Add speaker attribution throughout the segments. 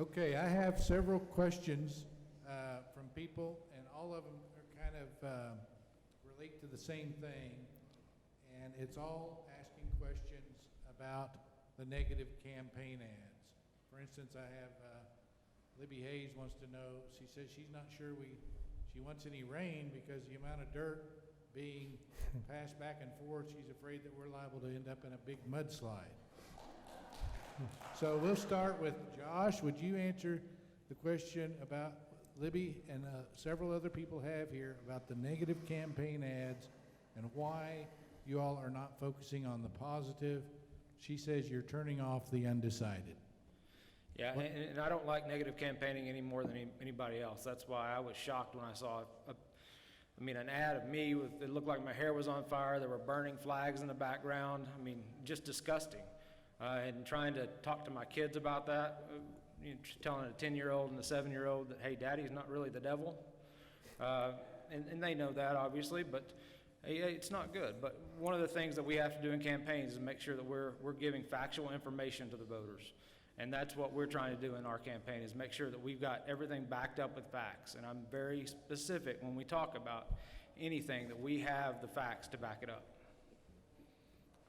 Speaker 1: Okay, I have several questions from people, and all of them are kind of relate to the same thing, and it's all asking questions about the negative campaign ads. For instance, I have Libby Hayes wants to know, she says she's not sure she wants any rain because the amount of dirt being passed back and forth, she's afraid that we're liable to end up in a big mudslide. So we'll start with Josh. Would you answer the question about Libby and several other people have here about the negative campaign ads and why you all are not focusing on the positive? She says you're turning off the undecided.
Speaker 2: Yeah, and I don't like negative campaigning any more than anybody else. That's why I was shocked when I saw an ad of me with, it looked like my hair was on fire. There were burning flags in the background. I mean, just disgusting. And trying to talk to my kids about that, telling a 10-year-old and a 7-year-old that, hey, Daddy's not really the devil. And they know that, obviously, but it's not good. But one of the things that we have to do in campaigns is make sure that we're giving factual information to the voters. And that's what we're trying to do in our campaign, is make sure that we've got everything backed up with facts. And I'm very specific when we talk about anything, that we have the facts to back it up.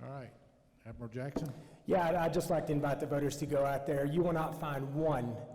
Speaker 1: All right. Admiral Jackson?
Speaker 3: Yeah, I'd just like to invite the voters to go out there. You will not find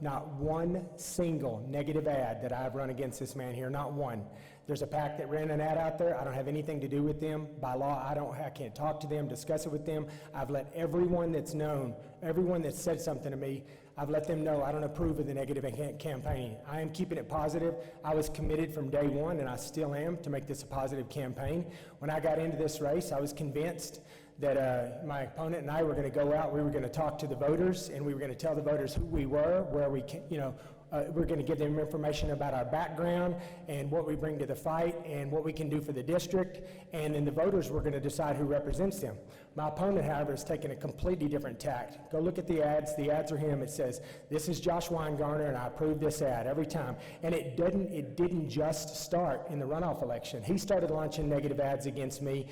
Speaker 3: not one single negative ad that I've run against this man here, not one. There's a PAC that ran an ad out there. I don't have anything to do with them. By law, I can't talk to them, discuss it with them. I've let everyone that's known, everyone that's said something to me, I've let them know I don't approve of the negative campaigning. I am keeping it positive. I was committed from day one, and I still am, to make this a positive campaign. When I got into this race, I was convinced that my opponent and I were going to go out, we were going to talk to the voters, and we were going to tell the voters who we were, where we, we're going to give them information about our background and what we bring to the fight and what we can do for the district, and then the voters were going to decide who represents them. My opponent, however, has taken a completely different tact. Go look at the ads. The ads are him. It says, "This is Josh Winegarner, and I approve this ad," every time. And it didn't just start in the runoff election. He started launching negative ads against me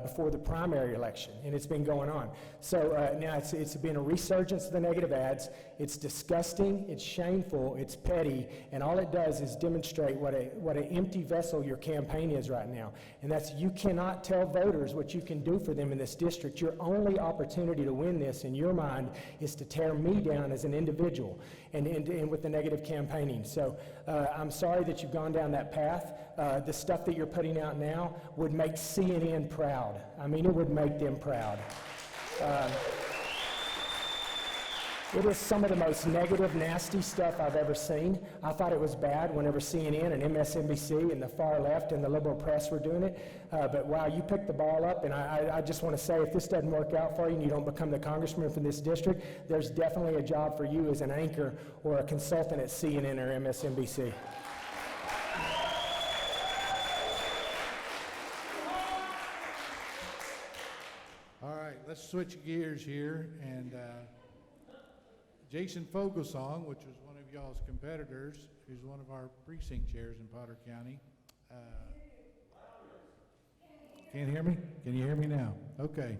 Speaker 3: before the primary election, and it's been going on. So now it's been a resurgence of the negative ads. It's disgusting. It's shameful. It's petty, and all it does is demonstrate what an empty vessel your campaign is right now. And that's, you cannot tell voters what you can do for them in this district. Your only opportunity to win this, in your mind, is to tear me down as an individual, and with the negative campaigning. So I'm sorry that you've gone down that path. The stuff that you're putting out now would make CNN proud. I mean, it would make them proud. It is some of the most negative, nasty stuff I've ever seen. I thought it was bad whenever CNN and MSNBC and the far left and the liberal press were doing it. But wow, you picked the ball up, and I just want to say, if this doesn't work out for you and you don't become the congressman for this district, there's definitely a job for you as an anchor or a consultant at CNN or MSNBC.
Speaker 1: All right, let's switch gears here, and Jason Fogelsong, which was one of y'all's competitors, who's one of our precinct chairs in Potter County. Can't hear me? Can you hear me now? Okay.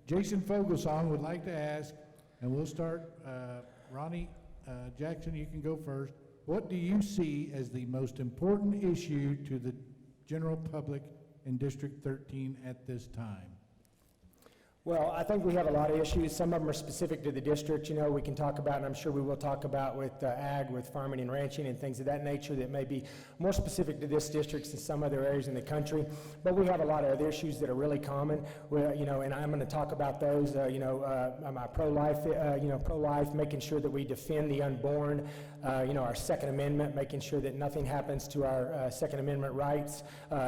Speaker 1: Jason Fogelsong would like to ask, and we'll start, Ronnie Jackson, you can go first. What do you see as the most important issue to the general public in District 13 at this time?
Speaker 3: Well, I think we have a lot of issues. Some of them are specific to the district, we can talk about, and I'm sure we will talk about with ag, with farming and ranching and things of that nature that may be more specific to this district than some other areas in the country. But we have a lot of other issues that are really common, and I'm going to talk about those, my pro-life, making sure that we defend the unborn, our Second Amendment, making sure that nothing happens to our Second Amendment rights.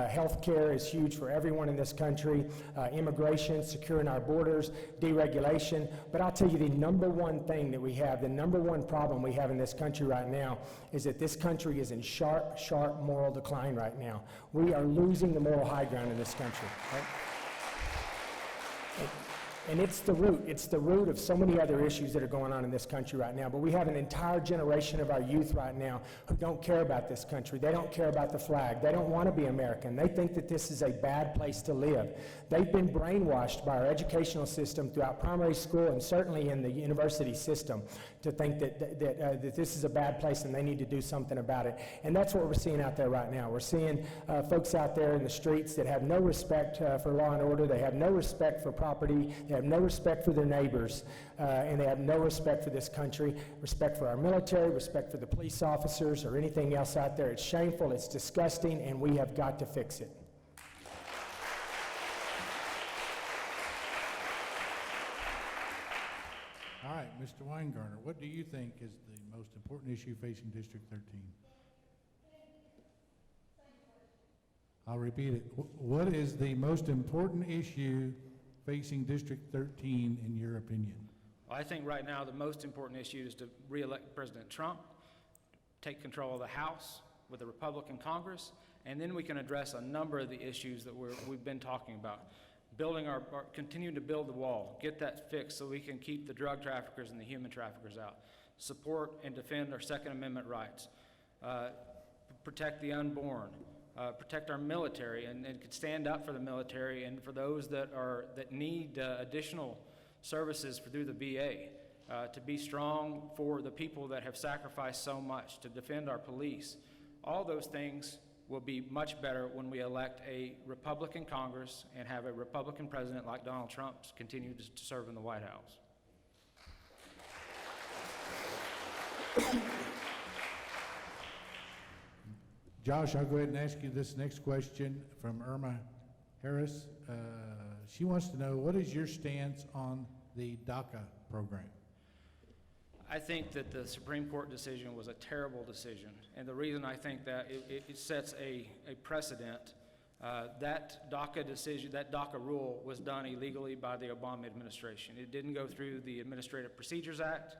Speaker 3: Health care is huge for everyone in this country. Immigration, securing our borders, deregulation. But I'll tell you, the number one thing that we have, the number one problem we have in this country right now is that this country is in sharp moral decline right now. We are losing the moral high ground in this country. Right? And it's the root of so many other issues that are going on in this country right now. But we have an entire generation of our youth right now who don't care about this country. They don't care about the flag. They don't want to be American. They think that this is a bad place to live. They've been brainwashed by our educational system throughout primary school and certainly in the university system to think that this is a bad place and they need to do something about it. And that's what we're seeing out there right now. We're seeing folks out there in the streets that have no respect for law and order. They have no respect for property. They have no respect for their neighbors. And they have no respect for this country, respect for our military, respect for the police officers or anything else out there. It's shameful, it's disgusting, and we have got to fix it.
Speaker 1: All right, Mr. Winegarner, what do you think is the most important issue facing District 13? I'll repeat it. What is the most important issue facing District 13 in your opinion?
Speaker 2: Well, I think right now the most important issue is to re-elect President Trump, take control of the House with a Republican Congress, and then we can address a number of the issues that we've been talking about. Continuing to build the wall, get that fixed so we can keep the drug traffickers and the human traffickers out. Support and defend our Second Amendment rights. Protect the unborn. Protect our military and stand up for the military and for those that need additional services through the VA. To be strong for the people that have sacrificed so much, to defend our police. All those things will be much better when we elect a Republican Congress and have a Republican president like Donald Trump continue to serve in the White House.
Speaker 1: Josh, I'll go ahead and ask you this next question from Irma Harris. She wants to know, what is your stance on the DACA program?
Speaker 2: I think that the Supreme Court decision was a terrible decision, and the reason I think that it sets a precedent. That DACA decision, that DACA rule was done illegally by the Obama administration. It didn't go through the Administrative Procedures Act,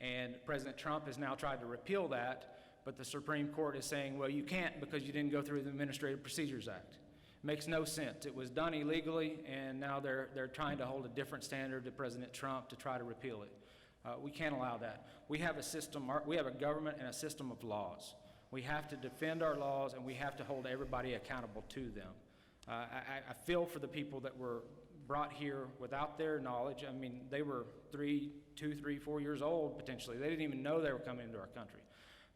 Speaker 2: and President Trump has now tried to repeal that, but the Supreme Court is saying, well, you can't because you didn't go through the Administrative Procedures Act. Makes no sense. It was done illegally, and now they're trying to hold a different standard to President Trump to try to repeal it. We can't allow that. We have a system, we have a government and a system of laws. We have to defend our laws, and we have to hold everybody accountable to them. I feel for the people that were brought here without their knowledge. I mean, they were 2, 3, 4 years old, potentially. They didn't even know they were coming into our country.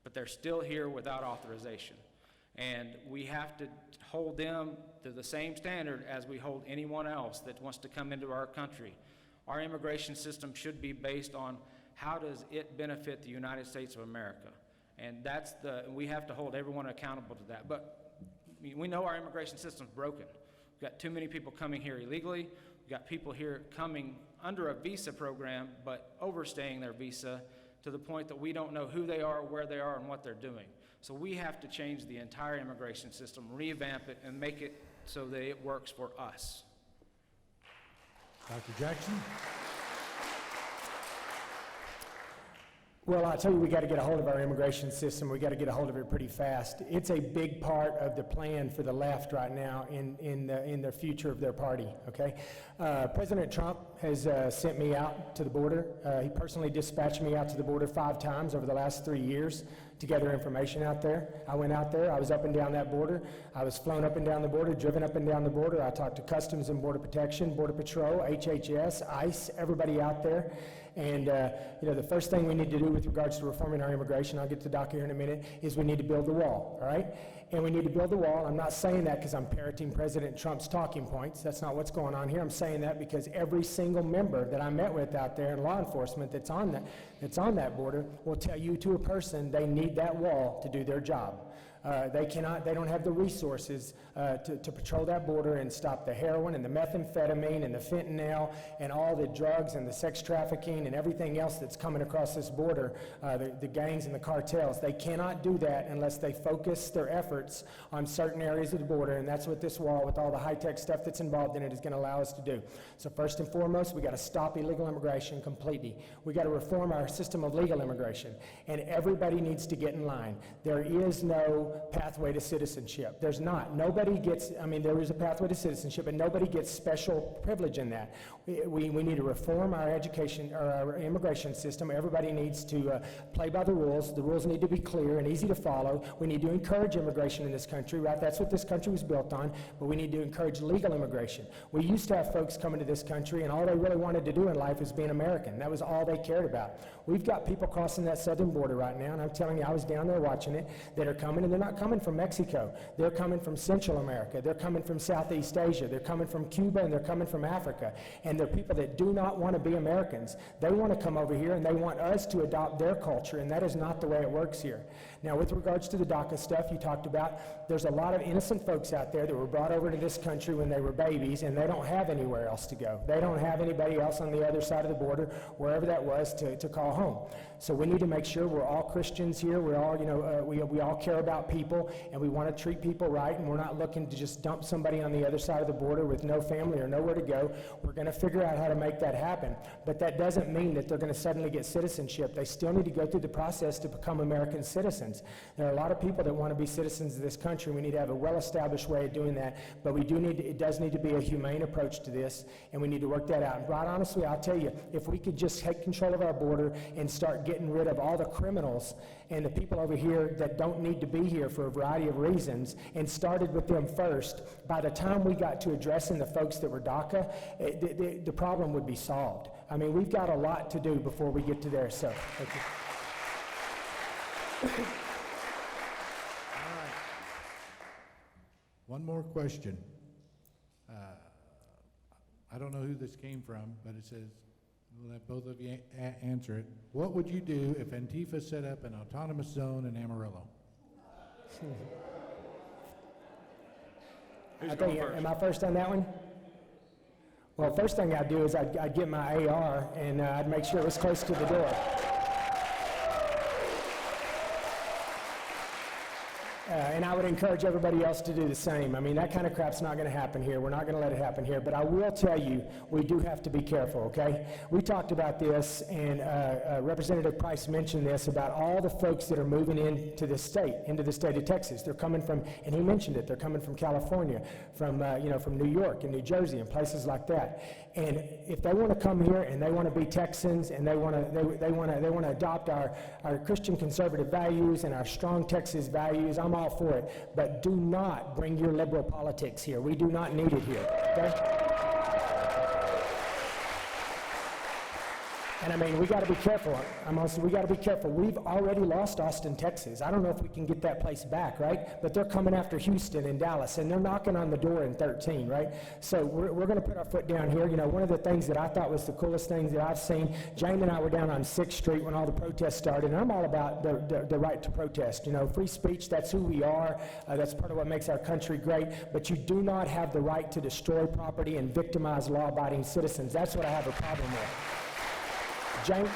Speaker 2: But they're still here without authorization. And we have to hold them to the same standard as we hold anyone else that wants to come into our country. Our immigration system should be based on how does it benefit the United States of America. And we have to hold everyone accountable to that. But we know our immigration system's broken. We've got too many people coming here illegally. We've got people here coming under a visa program, but overstaying their visa to the point that we don't know who they are, where they are, and what they're doing. So we have to change the entire immigration system, revamp it, and make it so that it works for us.
Speaker 1: Dr. Jackson?
Speaker 3: Well, I'll tell you, we got to get a hold of our immigration system. We got to get a hold of it pretty fast. It's a big part of the plan for the left right now in the future of their party, okay? President Trump has sent me out to the border. He personally dispatched me out to the border 5 times over the last 3 years to gather information out there. I went out there. I was up and down that border. I was flown up and down the border, driven up and down the border. I talked to Customs and Border Protection, Border Patrol, HHS, ICE, everybody out there. And, the first thing we need to do with regards to reforming our immigration, I'll get to DACA here in a minute, is we need to build the wall, all right? And we need to build the wall. I'm not saying that because I'm parroting President Trump's talking points. That's not what's going on here. I'm saying that because every single member that I met with out there in law enforcement that's on that border will tell you to a person they need that wall to do their job. They don't have the resources to patrol that border and stop the heroin and the methamphetamine and the fentanyl and all the drugs and the sex trafficking and everything else that's coming across this border, the gangs and the cartels. They cannot do that unless they focus their efforts on certain areas of the border, and that's what this wall, with all the high-tech stuff that's involved in it, is going to allow us to do. So first and foremost, we got to stop illegal immigration completely. We got to reform our system of legal immigration, and everybody needs to get in line. There is no pathway to citizenship. There's not. Nobody gets, I mean, there is a pathway to citizenship, but nobody gets special privilege in that. We need to reform our education, or our immigration system. Everybody needs to play by the rules. The rules need to be clear and easy to follow. We need to encourage immigration in this country, right? That's what this country was built on, but we need to encourage legal immigration. We used to have folks coming to this country, and all they really wanted to do in life was being American. That was all they cared about. We've got people crossing that southern border right now, and I'm telling you, I was down there watching it, that are coming, and they're not coming from Mexico. They're coming from Central America. They're coming from Southeast Asia. They're coming from Cuba, and they're coming from Africa. And they're people that do not want to be Americans. They want to come over here, and they want us to adopt their culture, and that is not the way it works here. Now, with regards to the DACA stuff you talked about, there's a lot of innocent folks out there that were brought over to this country when they were babies, and they don't have anywhere else to go. They don't have anybody else on the other side of the border, wherever that was, to call home. So we need to make sure we're all Christians here. We're all, we all care about people, and we want to treat people right, and we're not looking to just dump somebody on the other side of the border with no family or nowhere to go. We're going to figure out how to make that happen. But that doesn't mean that they're going to suddenly get citizenship. They still need to go through the process to become American citizens. There are a lot of people that want to be citizens of this country. We need to have a well-established way of doing that, but it does need to be a humane approach to this, and we need to work that out. And right honestly, I'll tell you, if we could just take control of our border and start getting rid of all the criminals and the people over here that don't need to be here for a variety of reasons, and started with them first, by the time we got to addressing the folks that were DACA, the problem would be solved. I mean, we've got a lot to do before we get to there, so thank you.
Speaker 1: All right. One more question. I don't know who this came from, but it says, we'll let both of you answer it. What would you do if Antifa set up an autonomous zone in Amarillo?
Speaker 3: Am I first on that one? Well, first thing I'd do is I'd get my AR, and I'd make sure it was close to the door. And I would encourage everybody else to do the same. I mean, that kind of crap's not going to happen here. We're not going to let it happen here. But I will tell you, we do have to be careful, okay? We talked about this, and Representative Price mentioned this, about all the folks that are moving into the state of Texas. They're coming from, and he mentioned it, they're coming from California, from New York and New Jersey and places like that. And if they want to come here and they want to be Texans, and they want to adopt our Christian conservative values and our strong Texas values, I'm all for it. But do not bring your liberal politics here. We do not need it here. Okay? And I mean, we got to be careful. We got to be careful. We've already lost Austin, Texas. I don't know if we can get that place back, right? But they're coming after Houston and Dallas, and they're knocking on the door in 13, right? So we're going to put our foot down here. You know, one of the things that I thought was the coolest things that I've seen, Jane and I were down on 6th Street when all the protests started, and I'm all about the right to protest. You know, free speech, that's who we are. That's part of what makes our country great. But you do not have the right to destroy property and victimize law-abiding citizens. That's what I have a problem with. Jane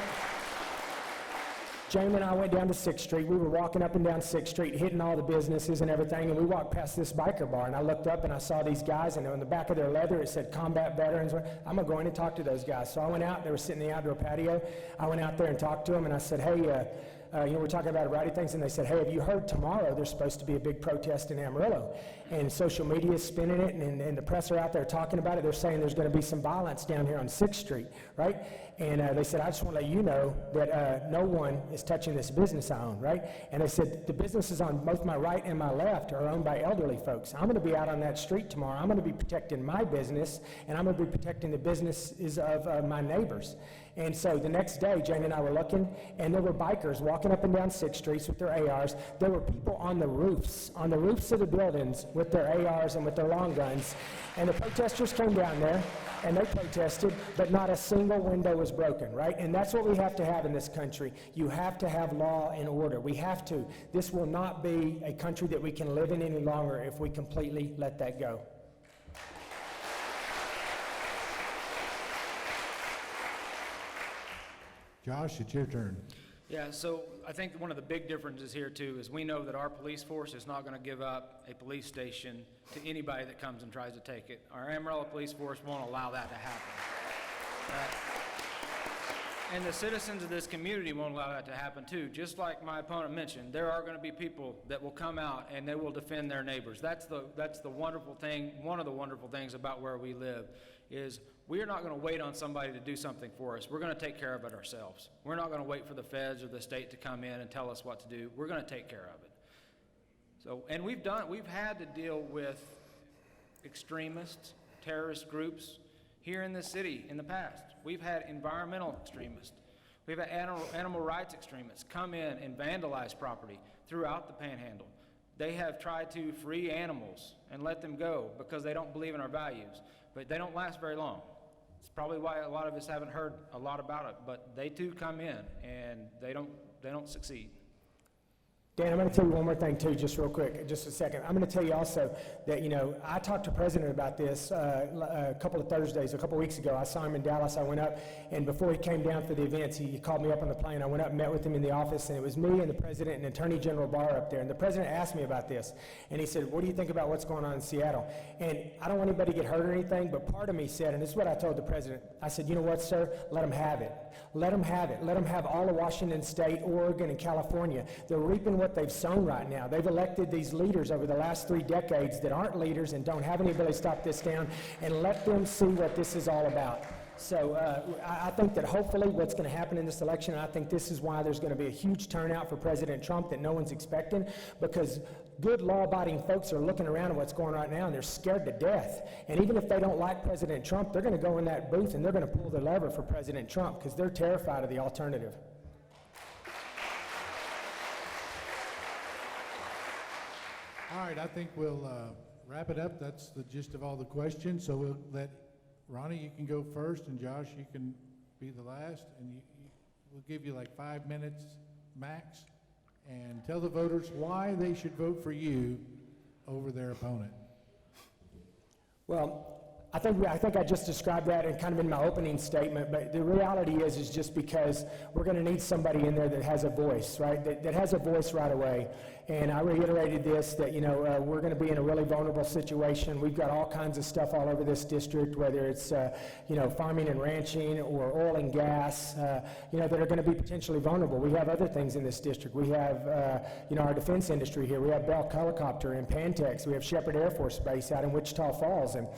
Speaker 3: and I went down to 6th Street. We were walking up and down 6th Street, hitting all the businesses and everything, and we walked past this biker bar, and I looked up and I saw these guys, and on the back of their leather it said combat veterans. I'm going to go in and talk to those guys. So I went out. They were sitting in the outdoor patio. I went out there and talked to them, and I said, hey, we're talking about a variety of things, and they said, hey, have you heard tomorrow there's supposed to be a big protest in Amarillo? And social media is spinning it, and the press are out there talking about it. They're saying there's going to be some violence down here on 6th Street, right? And they said, I just want to let you know that no one is touching this business I own, right? And they said, the businesses on both my right and my left are owned by elderly folks. I'm going to be out on that street tomorrow. I'm going to be protecting my business, and I'm going to be protecting the businesses of my neighbors. And so the next day, Jane and I were looking, and there were bikers walking up and down 6th Streets with their ARs. There were people on the roofs of the buildings with their ARs and with their long guns. And the protesters came down there, and they protested, but not a single window was broken, right? And that's what we have to have in this country. You have to have law and order. We have to. This will not be a country that we can live in any longer if we completely let that go.
Speaker 1: Josh, it's your turn.
Speaker 2: Yeah, so I think one of the big differences here too is we know that our police force is not going to give up a police station to anybody that comes and tries to take it. Our Amarillo police force won't allow that to happen. And the citizens of this community won't allow that to happen too. Just like my opponent mentioned, there are going to be people that will come out and they will defend their neighbors. That's the wonderful thing, one of the wonderful things about where we live, is we are not going to wait on somebody to do something for us. We're going to take care of it ourselves. We're not going to wait for the feds or the state to come in and tell us what to do. We're going to take care of it. So, and we've had to deal with extremists, terrorist groups here in this city in the past. We've had environmental extremists. We've had animal rights extremists come in and vandalize property throughout the Panhandle. They have tried to free animals and let them go because they don't believe in our values, but they don't last very long. It's probably why a lot of us haven't heard a lot about it, but they too come in and they don't succeed.
Speaker 3: Dan, I'm going to tell you one more thing too, just real quick, just a second. I'm going to tell you also that, I talked to President about this a couple of weeks ago. I saw him in Dallas. I went up, and before he came down for the events, he called me up on the plane. I went up and met with him in the office, and it was me and the President and Attorney General Barr up there. And the President asked me about this, and he said, what do you think about what's going on in Seattle? And I don't want anybody to get hurt or anything, but part of me said, and this is what I told the President, I said, you know what, sir? Let them have it. Let them have it. Let them have all of Washington State, Oregon, and California. They're reaping what they've sown right now. They've elected these leaders over the last 3 decades that aren't leaders and don't have anybody to stop this down, and let them see what this is all about. So I think that hopefully what's going to happen in this election, and I think this is why there's going to be a huge turnout for President Trump that no one's expecting, because good law-abiding folks are looking around at what's going on right now, and they're scared to death. And even if they don't like President Trump, they're going to go in that booth and they're going to pull the lever for President Trump because they're terrified of the alternative.
Speaker 1: All right, I think we'll wrap it up. That's the gist of all the questions. So we'll let Ronnie, you can go first, and Josh, you can be the last. And we'll give you like 5 minutes max. And tell the voters why they should vote for you over their opponent.
Speaker 3: Well, I think I just described that in kind of in my opening statement, but the reality is just because we're going to need somebody in there that has a voice, right? That has a voice right away. And I reiterated this, that, we're going to be in a really vulnerable situation. We've got all kinds of stuff all over this district, whether it's, farming and ranching or oil and gas, that are going to be potentially vulnerable. We have other things in this district. We have, our defense industry here. We have Bell Helicopter and Pantex. We have Shepherd Air Force Base out in Wichita Falls. And,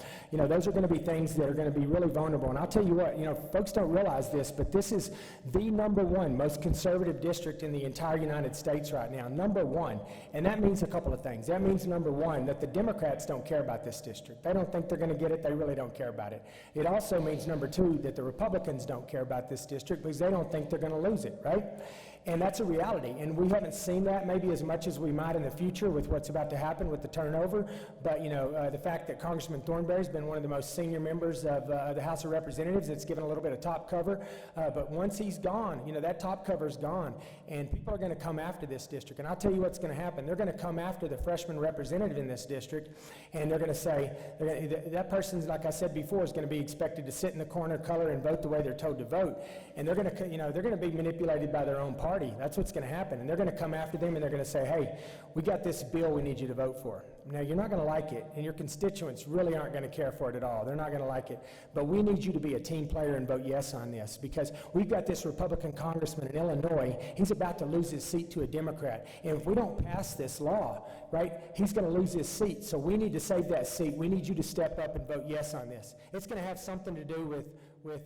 Speaker 3: those are going to be things that are going to be really vulnerable. And I'll tell you what, folks don't realize this, but this is the #1 most conservative district in the entire United States right now, #1. And that means a couple of things. That means, #1, that the Democrats don't care about this district. They don't think they're going to get it. They really don't care about it. It also means, #2, that the Republicans don't care about this district because they don't think they're going to lose it, right? And that's a reality. And we haven't seen that maybe as much as we might in the future with what's about to happen with the turnover. But, the fact that Congressman Thornberry's been one of the most senior members of the House of Representatives, it's given a little bit of top cover. But once he's gone, that top cover's gone. And people are going to come after this district. And I'll tell you what's going to happen. They're going to come after the freshman representative in this district. And they're going to say, that person, like I said before, is going to be expected to sit in the corner, color, and vote the way they're told to vote. And they're going to, they're going to be manipulated by their own party. That's what's going to happen. And they're going to come after them and they're going to say, hey, we got this bill we need you to vote for. Now, you're not going to like it, and your constituents really aren't going to care for it at all. They're not going to like it. But we need you to be a team player and vote yes on this, because we've got this Republican congressman in Illinois. He's about to lose his seat to a Democrat. And if we don't pass this law, right, he's going to lose his seat. So we need to save that seat. We need you to step up and vote yes on this. It's going to have something to do with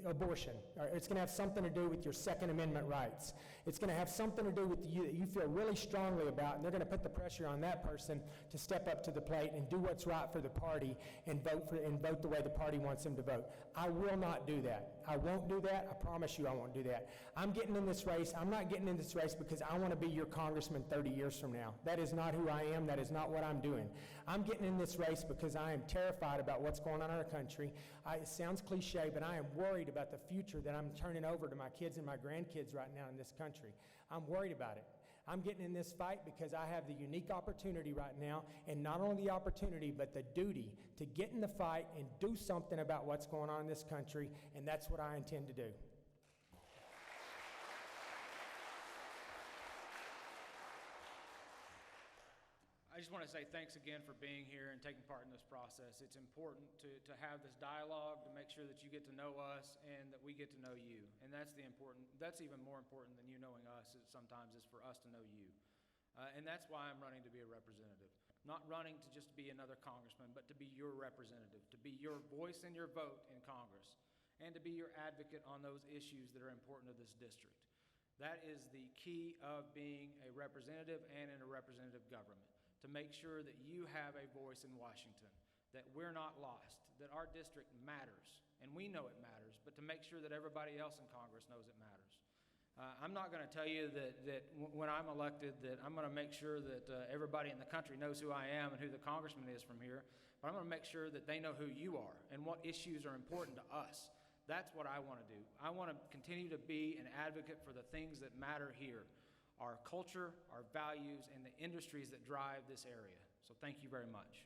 Speaker 3: abortion. It's going to have something to do with your Second Amendment rights. It's going to have something to do with you that you feel really strongly about, and they're going to put the pressure on that person to step up to the plate and do what's right for the party and vote the way the party wants them to vote. I will not do that. I won't do that. I promise you I won't do that. I'm getting in this race. I'm not getting in this race because I want to be your congressman 30 years from now. That is not who I am. That is not what I'm doing. I'm getting in this race because I am terrified about what's going on in our country. It sounds cliche, but I am worried about the future that I'm turning over to my kids and my grandkids right now in this country. I'm worried about it. I'm getting in this fight because I have the unique opportunity right now, and not only the opportunity, but the duty to get in the fight and do something about what's going on in this country, and that's what I intend to do.
Speaker 2: I just want to say thanks again for being here and taking part in this process. It's important to have this dialogue, to make sure that you get to know us and that we get to know you. And that's even more important than you knowing us sometimes, is for us to know you. And that's why I'm running to be a representative. Not running to just be another congressman, but to be your representative, to be your voice and your vote in Congress, and to be your advocate on those issues that are important to this district. That is the key of being a representative and in a representative government, to make sure that you have a voice in Washington, that we're not lost, that our district matters, and we know it matters, but to make sure that everybody else in Congress knows it matters. I'm not going to tell you that when I'm elected that I'm going to make sure that everybody in the country knows who I am and who the congressman is from here, but I'm going to make sure that they know who you are and what issues are important to us. That's what I want to do. I want to continue to be an advocate for the things that matter here, our culture, our values, and the industries that drive this area. So thank you very much.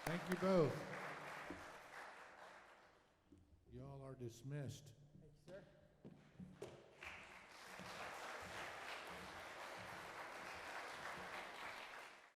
Speaker 1: Thank you both. You all are dismissed.